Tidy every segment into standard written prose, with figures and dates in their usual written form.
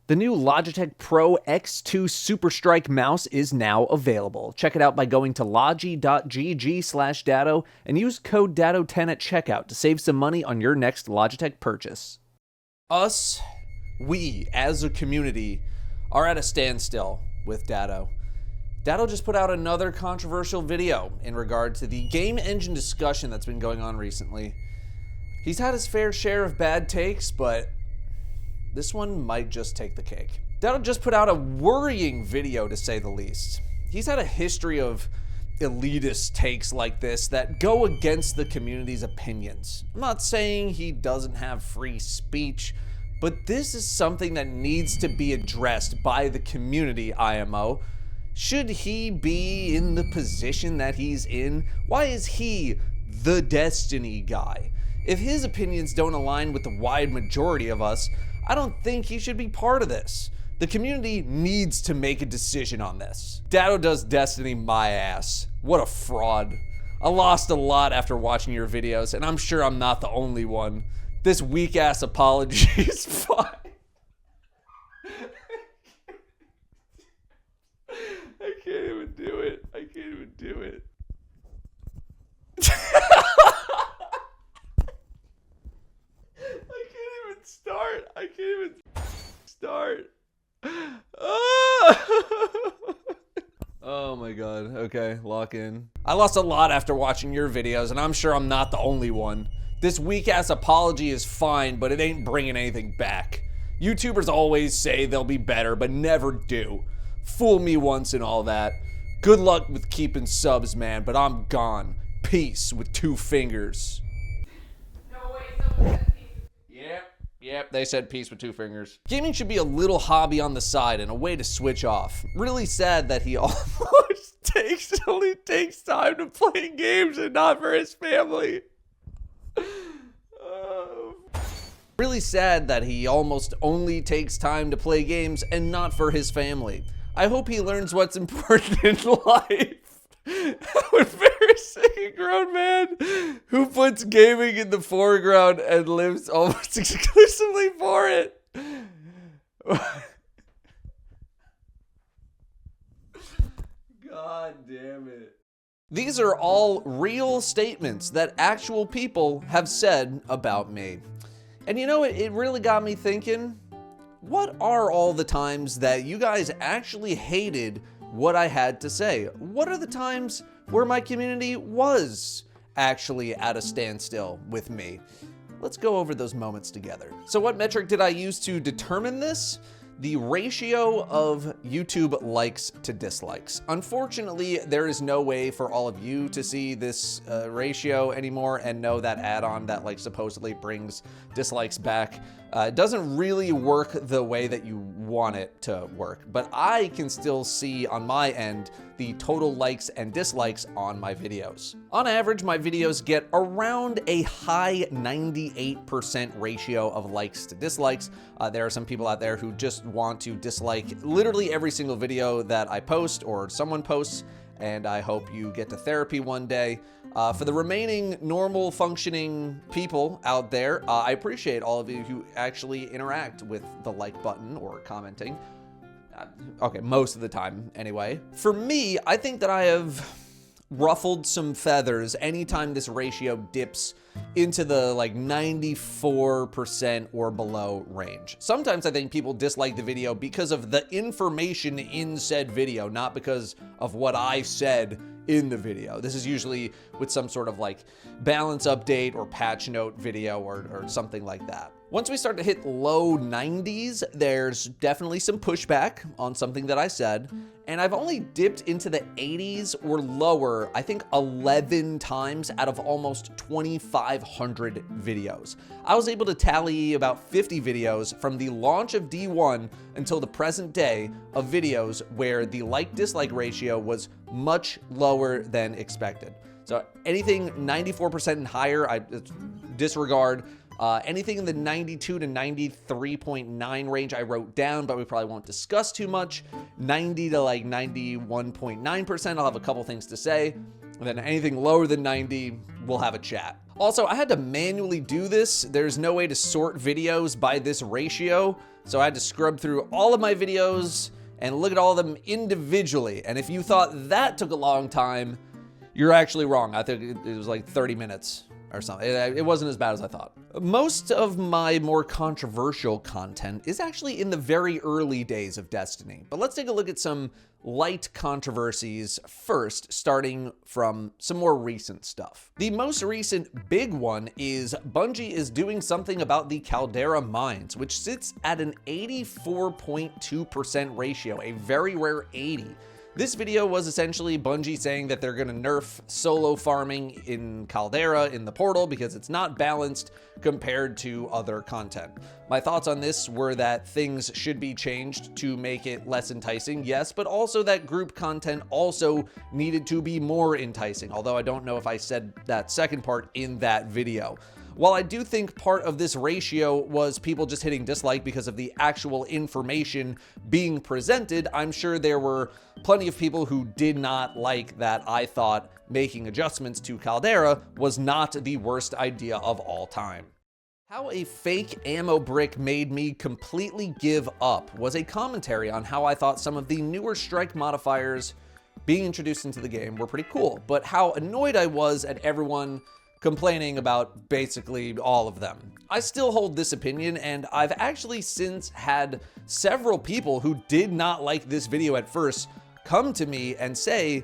The new Logitech Pro X2 Super Strike mouse is now available. Check it out by going to logi.gg/Datto and use code Datto10 at checkout to save some money on your next Logitech purchase. We, as a community, are at a standstill with Datto. Datto just put out another controversial video in regard to the game engine discussion that's been going on recently. He's had his fair share of bad takes, but this one might just take the cake. Datto just put out a worrying video, to say the least. He's had a history of elitist takes like this that go against the community's opinions. I'm not saying he doesn't have free speech, but this is something that needs to be addressed by the community, IMO. Should he be in the position that he's in? Why is he the Destiny guy? If his opinions don't align with the wide majority of us, I don't think he should be part of this. The community needs to make a decision on this. Datto does Destiny my ass. What a fraud. I lost a lot after watching your videos, and I'm sure I'm not the only one. This weak ass apology is fine. I can't even do it. I can't even do it. I can't even start. Oh my god. Okay, lock in. I lost a lot after watching your videos, and I'm sure I'm not the only one. This weak-ass apology is fine, but it ain't bringing anything back. YouTubers always say they'll be better, but never do. Fool me once and all that. Good luck with keeping subs, man, but I'm gone. Peace with 2 fingers. No way, someone said peace. Yep, they said peace with 2 fingers. Gaming should be a little hobby on the side and a way to switch off. Really sad that he only takes time to play games and not for his family. Really sad that he almost only takes time to play games and not for his family. I hope he learns what's important in life. How embarrassing, a grown man who puts gaming in the foreground and lives almost exclusively for it. God damn it. These are all real statements that actual people have said about me. And you know, it really got me thinking, what are all the times that you guys actually hated what I had to say? What are the times where my community was actually at a standstill with me? Let's go over those moments together. So what metric did I use to determine this? The ratio of YouTube likes to dislikes. Unfortunately, there is no way for all of you to see this ratio anymore and know that add-on that like supposedly brings dislikes back. It doesn't really work the way that you want it to work, but I can still see on my end the total likes and dislikes on my videos. On average, my videos get around a high 98% ratio of likes to dislikes. There are some people out there who just want to dislike literally every single video that I post or someone posts, and I hope you get to therapy one day. For the remaining normal functioning people out there, I appreciate all of you who actually interact with the like button or commenting. Okay, most of the time anyway. For me, I think that I have ruffled some feathers anytime this ratio dips into the like 94% or below range. Sometimes I think people dislike the video because of the information in said video, not because of what I said in the video. This is usually with some sort of like balance update or patch note video or something like that. Once we start to hit low 90s, there's definitely some pushback on something that I said, and I've only dipped into the 80s or lower, I think 11 times out of almost 2,500 videos. I was able to tally about 50 videos from the launch of D1 until the present day of videos where the like-dislike ratio was much lower than expected. So anything 94% and higher, I disregard. Anything in the 92 to 93.9 range I wrote down, but we probably won't discuss too much. 90 to like 91.9%, I'll have a couple things to say. And then anything lower than 90, we'll have a chat. Also, I had to manually do this. There's no way to sort videos by this ratio, so I had to scrub through all of my videos and look at all of them individually. And if you thought that took a long time, you're actually wrong. I think it was like 30 minutes or something. It wasn't as bad as I thought. Most of my more controversial content is actually in the very early days of Destiny. But let's take a look at some light controversies first, starting from some more recent stuff. The most recent big one is Bungie is doing something about the Caldera mines, which sits at an 84.2% ratio, a very rare 80. This video was essentially Bungie saying that they're going to nerf solo farming in Caldera in the portal because it's not balanced compared to other content. My thoughts on this were that things should be changed to make it less enticing, yes, but also that group content also needed to be more enticing, although I don't know if I said that second part in that video. While I do think part of this ratio was people just hitting dislike because of the actual information being presented, I'm sure there were plenty of people who did not like that I thought making adjustments to Caldera was not the worst idea of all time. How a fake ammo brick made me completely give up was a commentary on how I thought some of the newer strike modifiers being introduced into the game were pretty cool, but how annoyed I was at everyone complaining about basically all of them. I still hold this opinion, and I've actually since had several people who did not like this video at first come to me and say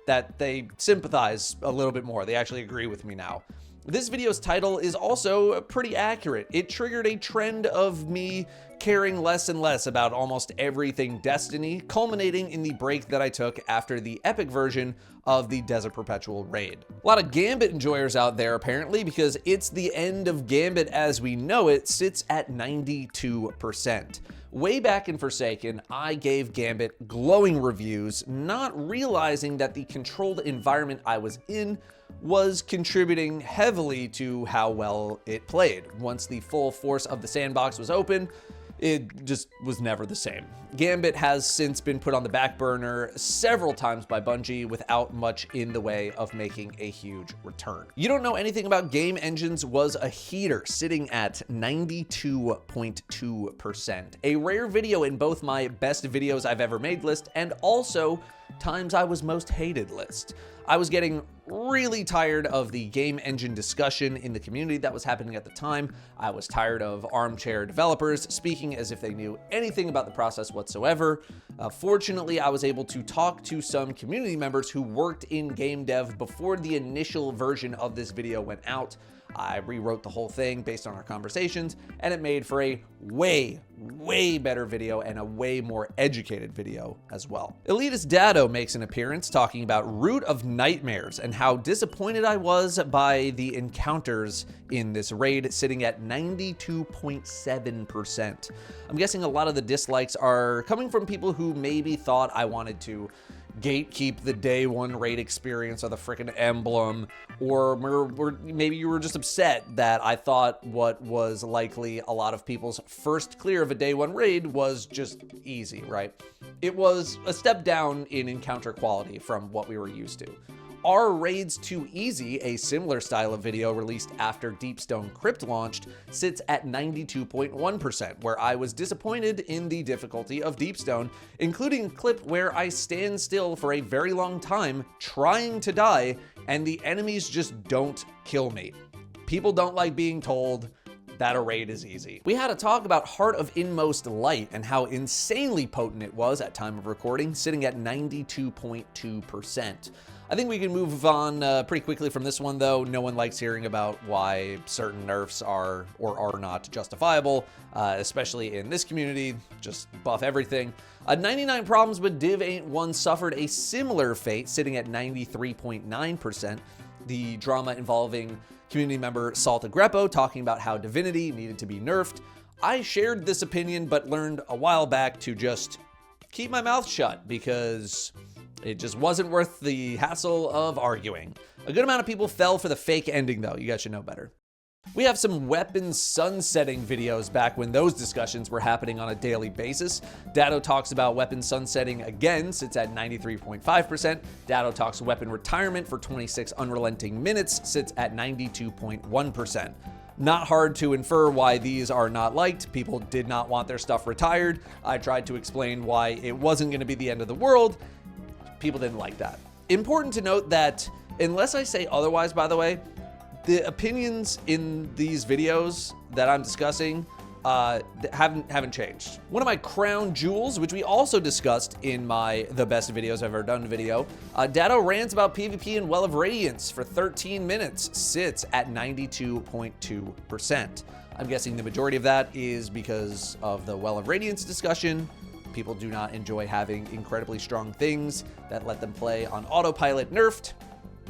that they sympathize a little bit more. They actually agree with me now. This video's title is also pretty accurate. It triggered a trend of me caring less and less about almost everything Destiny, culminating in the break that I took after the epic version of the Desert Perpetual raid. A lot of Gambit enjoyers out there apparently, because it's the end of Gambit as we know it sits at 92%. Way back in Forsaken, I gave Gambit glowing reviews, not realizing that the controlled environment I was in was contributing heavily to how well it played. Once the full force of the sandbox was open, it just was never the same. Gambit has since been put on the back burner several times by Bungie without much in the way of making a huge return. You Don't Know Anything About Game Engines was a heater, sitting at 92.2%. A rare video in both my best videos I've ever made list and also times I was most hated list. I was getting really tired of the game engine discussion in the community that was happening at the time. I was tired of armchair developers speaking as if they knew anything about the process whatsoever. Fortunately, I was able to talk to some community members who worked in game dev before the initial version of this video went out. I rewrote the whole thing based on our conversations, and it made for a way better video and a way more educated video as well. Elitist Datto makes an appearance talking about Root of Nightmares and how disappointed I was by the encounters in this raid, sitting at 92.7%. I'm guessing a lot of the dislikes are coming from people who maybe thought I wanted to gatekeep the day one raid experience or the freaking emblem, or maybe you were just upset that I thought what was likely a lot of people's first clear of a day one raid was just easy, right? It was a step down in encounter quality from what we were used to. Are Raids Too Easy, a similar style of video released after Deepstone Crypt launched, sits at 92.1%, where I was disappointed in the difficulty of Deepstone, including a clip where I stand still for a very long time trying to die, and the enemies just don't kill me. People don't like being told that a raid is easy. We had a talk about Heart of Inmost Light and how insanely potent it was at time of recording, sitting at 92.2%. I think we can move on pretty quickly from this one, though. No one likes hearing about why certain nerfs are or are not justifiable, especially in this community. Just buff everything. 99 Problems with Div Ain't One suffered a similar fate, sitting at 93.9%. The drama involving community member Salta Greppo talking about how Divinity needed to be nerfed. I shared this opinion, but learned a while back to just keep my mouth shut because it just wasn't worth the hassle of arguing. A good amount of people fell for the fake ending, though. You guys should know better. We have some weapon sunsetting videos back when those discussions were happening on a daily basis. Datto talks about weapon sunsetting again, sits at 93.5%. Datto talks weapon retirement for 26 unrelenting minutes, sits at 92.1%. Not hard to infer why these are not liked. People did not want their stuff retired. I tried to explain why it wasn't going to be the end of the world. People didn't like that. Important to note that, unless I say otherwise, by the way, the opinions in these videos that I'm discussing haven't changed. One of my crown jewels, which we also discussed in my The Best Videos I've Ever Done video, Datto rants about PvP and Well of Radiance for 13 minutes, sits at 92.2%. I'm guessing the majority of that is because of the Well of Radiance discussion. People do not enjoy having incredibly strong things that let them play on autopilot nerfed.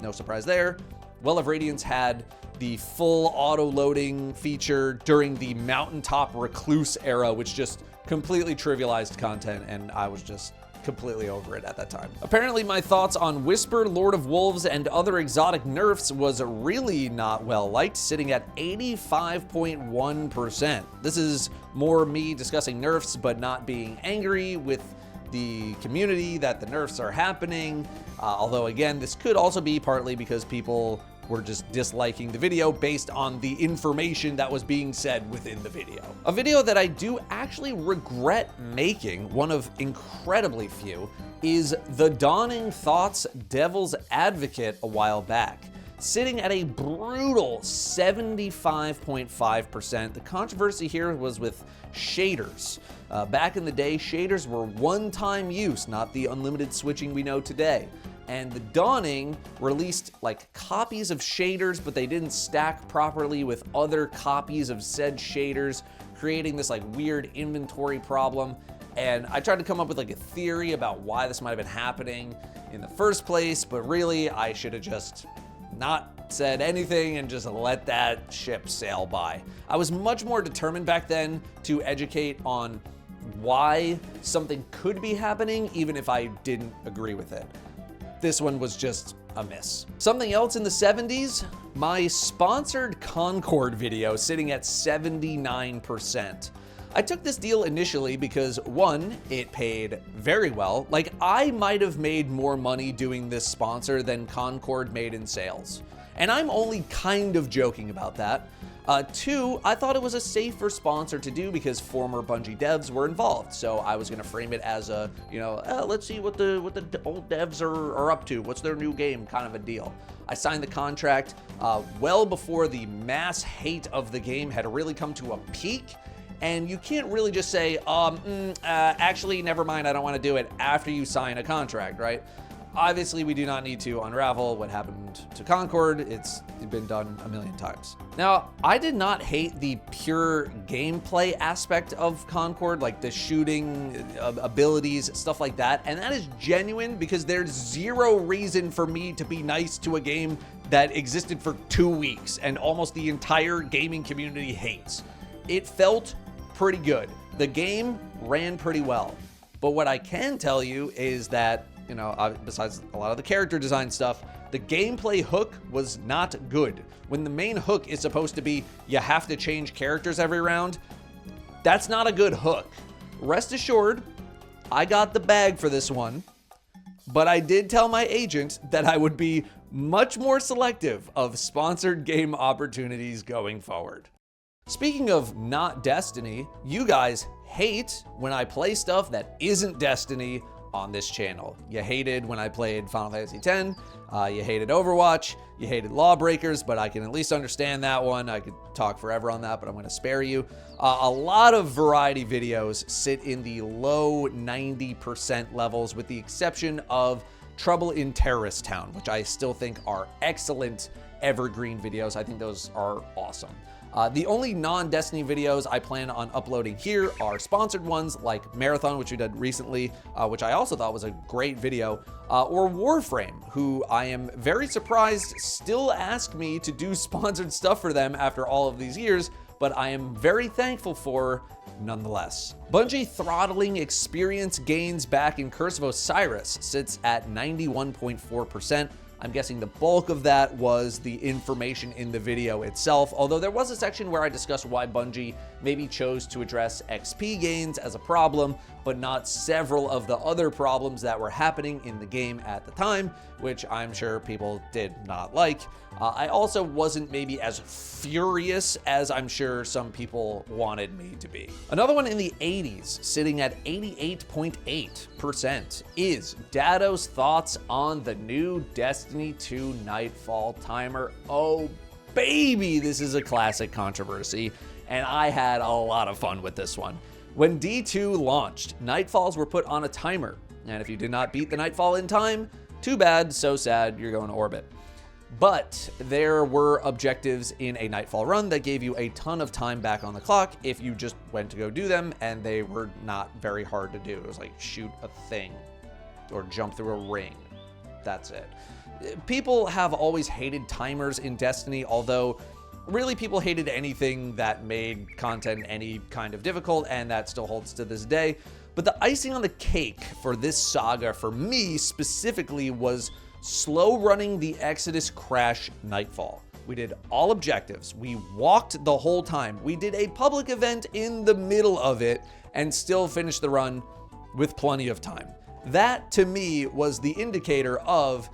No surprise there. Well of Radiance had the full auto-loading feature during the Mountaintop Recluse era, which just completely trivialized content, and I was just completely over it at that time. Apparently, my thoughts on Whisper, Lord of Wolves, and other exotic nerfs was really not well liked, sitting at 85.1%. This is more me discussing nerfs, but not being angry with the community that the nerfs are happening. Although, again, this could also be partly because people were just disliking the video based on the information that was being said within the video. A video that I do actually regret making, one of incredibly few, is the Dawning Thoughts Devil's Advocate a while back, sitting at a brutal 75.5%. The controversy here was with shaders. Back in the day, shaders were one-time use, not the unlimited switching we know today. And the Dawning released like copies of shaders, but they didn't stack properly with other copies of said shaders, creating this like weird inventory problem. And I tried to come up with like a theory about why this might have been happening in the first place, but really I should have just not said anything and just let that ship sail by. I was much more determined back then to educate on why something could be happening, even if I didn't agree with it. This one was just a miss. Something else in the 70s, my sponsored Concord video sitting at 79%. I took this deal initially because one, it paid very well. Like I might have made more money doing this sponsor than Concord made in sales. And I'm only kind of joking about that. Two, I thought it was a safer sponsor to do because former Bungie devs were involved. So I was gonna frame it as a, let's see what the old devs are up to. What's their new game kind of a deal. I signed the contract well before the mass hate of the game had really come to a peak. And you can't really just say, actually, never mind, I don't want to do it after you sign a contract, right? Obviously, we do not need to unravel what happened to Concord. It's been done a million times. Now, I did not hate the pure gameplay aspect of Concord, like the shooting abilities, stuff like that. And that is genuine because there's zero reason for me to be nice to a game that existed for 2 weeks and almost the entire gaming community hates. It felt pretty good. The game ran pretty well. But what I can tell you is that besides a lot of the character design stuff, the gameplay hook was not good. When the main hook is supposed to be, you have to change characters every round, that's not a good hook. Rest assured, I got the bag for this one, but I did tell my agent that I would be much more selective of sponsored game opportunities going forward. Speaking of not Destiny, you guys hate when I play stuff that isn't Destiny on this channel. You hated when I played Final Fantasy X, you hated Overwatch, you hated Lawbreakers, but I can at least understand that one. I could talk forever on that, but I'm gonna spare you. A lot of variety videos sit in the low 90% levels with the exception of Trouble in Terrorist Town, which I still think are excellent evergreen videos. I think those are awesome. The only non-Destiny videos I plan on uploading here are sponsored ones like Marathon, which we did recently, which I also thought was a great video, or Warframe, who I am very surprised still ask me to do sponsored stuff for them after all of these years, but I am very thankful for nonetheless. Bungie throttling experience gains back in Curse of Osiris sits at 91.4%. I'm guessing the bulk of that was the information in the video itself, although there was a section where I discussed why Bungie maybe chose to address XP gains as a problem, but not several of the other problems that were happening in the game at the time, which I'm sure people did not like. I also wasn't maybe as furious as I'm sure some people wanted me to be. Another one in the 80s, sitting at 88.8%, is Datto's thoughts on the new Destiny 2 Nightfall timer. Oh baby, this is a classic controversy, and I had a lot of fun with this one. When D2 launched, Nightfalls were put on a timer, and if you did not beat the Nightfall in time, too bad, so sad, you're going to orbit. But there were objectives in a Nightfall run that gave you a ton of time back on the clock if you just went to go do them, and they were not very hard to do. It was like shoot a thing or jump through a ring. That's it. People have always hated timers in Destiny, although really people hated anything that made content any kind of difficult, and that still holds to this day. But the icing on the cake for this saga, for me specifically, was slow running the Exodus Crash Nightfall. We did all objectives. We walked the whole time. We did a public event in the middle of it and still finished the run with plenty of time. That to me was the indicator of,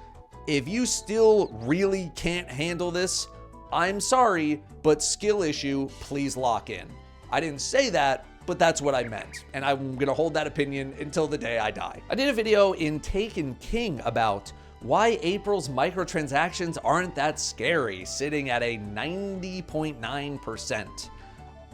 if you still really can't handle this, I'm sorry, but skill issue, please lock in. I didn't say that, but that's what I meant, and I'm gonna hold that opinion until the day I die. I did a video in Taken King about why April's microtransactions aren't that scary, sitting at a 90.9%.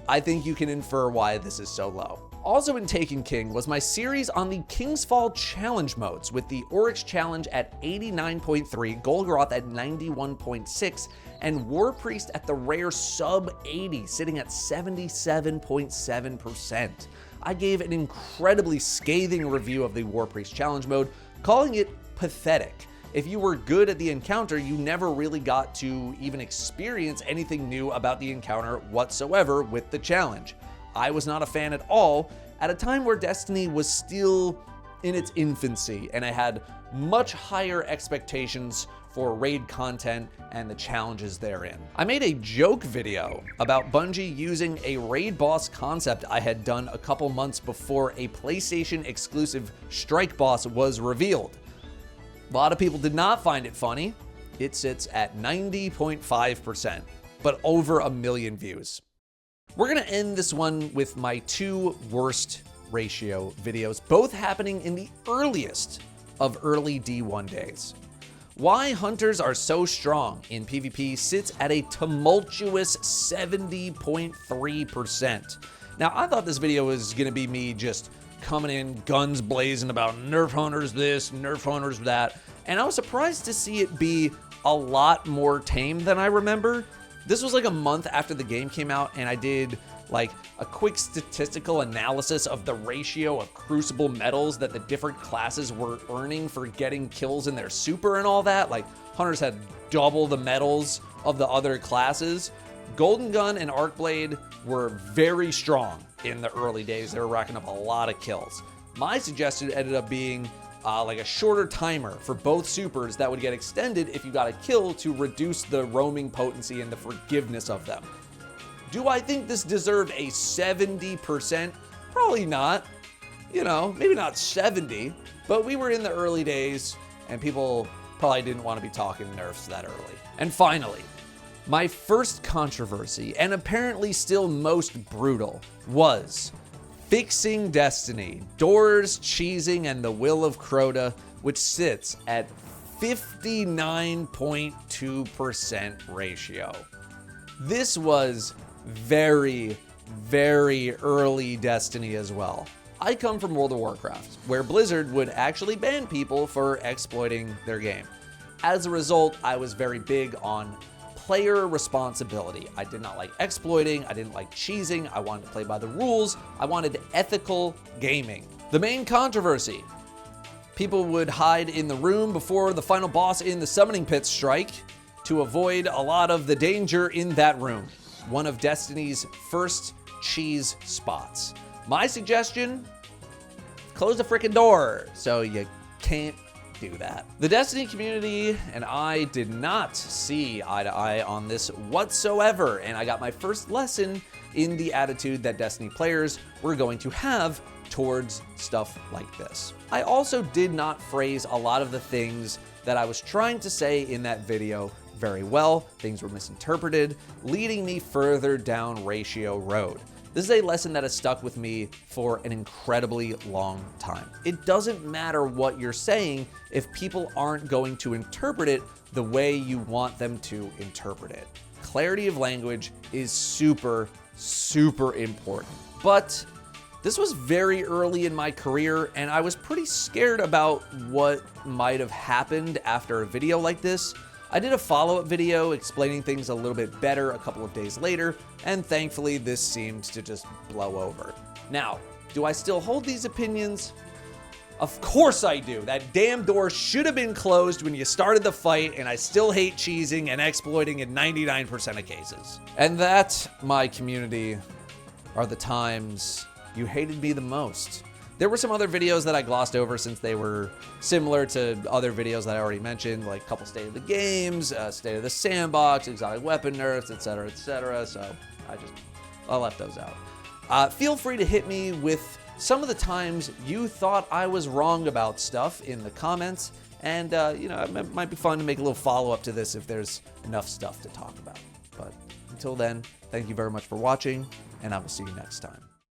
I think you can infer why this is so low. Also in Taken King was my series on the King's Fall challenge modes, with the Oryx challenge at 89.3, Golgoroth at 91.6, and War Priest at the rare sub 80, sitting at 77.7%. I gave an incredibly scathing review of the War Priest challenge mode, calling it pathetic. If you were good at the encounter, you never really got to even experience anything new about the encounter whatsoever with the challenge. I was not a fan at all at a time where Destiny was still in its infancy, and I had much higher expectations for raid content and the challenges therein. I made a joke video about Bungie using a raid boss concept I had done a couple months before a PlayStation exclusive strike boss was revealed. A lot of people did not find it funny. It sits at 90.5%, but over 1 million views. We're gonna end this one with my 2 worst ratio videos, both happening in the earliest of early D1 days. Why hunters are so strong in PvP sits at a tumultuous 70.3%. Now, I thought this video was gonna be me just coming in guns blazing about nerf hunters this, nerf hunters that, and I was surprised to see it be a lot more tame than I remember. This was like a month after the game came out, and I did like a quick statistical analysis of the ratio of crucible medals that the different classes were earning for getting kills in their super and all that. Like, hunters had double the medals of the other classes. Golden Gun and Arcblade were very strong in the early days. They were racking up a lot of kills. My suggestion ended up being like a shorter timer for both supers that would get extended if you got a kill to reduce the roaming potency and the forgiveness of them. Do I think this deserved a 70%? Probably not. You know, maybe not 70, but we were in the early days and people probably didn't want to be talking nerfs that early. And finally, my first controversy, and apparently still most brutal, was fixing Destiny, doors, cheesing, and the will of Crota, which sits at 59.2% ratio. This was very, very early Destiny as well. I come from World of Warcraft, where Blizzard would actually ban people for exploiting their game. As a result, I was very big on player responsibility. I did not like exploiting, I didn't like cheesing, I wanted to play by the rules, I wanted ethical gaming. The main controversy: people would hide in the room before the final boss in the summoning pit strike to avoid a lot of the danger in that room. One of Destiny's first cheese spots. My suggestion: close the frickin' door so you can't do that. The Destiny community and I did not see eye to eye on this whatsoever, and I got my first lesson in the attitude that Destiny players were going to have towards stuff like this. I also did not phrase a lot of the things that I was trying to say in that video very well. Things were misinterpreted, leading me further down ratio road. This is a lesson that has stuck with me for an incredibly long time. It doesn't matter what you're saying if people aren't going to interpret it the way you want them to interpret it. Clarity of language is super, super important. But this was very early in my career, and I was pretty scared about what might have happened after a video like this. I did a follow-up video explaining things a little bit better a couple of days later, and thankfully this seemed to just blow over. Now, do I still hold these opinions? Of course I do. That damn door should have been closed when you started the fight, and I still hate cheesing and exploiting in 99% of cases. And that, my community, are the times you hated me the most. There were some other videos that I glossed over since they were similar to other videos that I already mentioned, like a couple State of the Games, State of the Sandbox, exotic weapon nerfs, etc., etc. So I left those out. Feel free to hit me with some of the times you thought I was wrong about stuff in the comments, and you know, it might be fun to make a little follow-up to this if there's enough stuff to talk about. But until then, thank you very much for watching, and I will see you next time.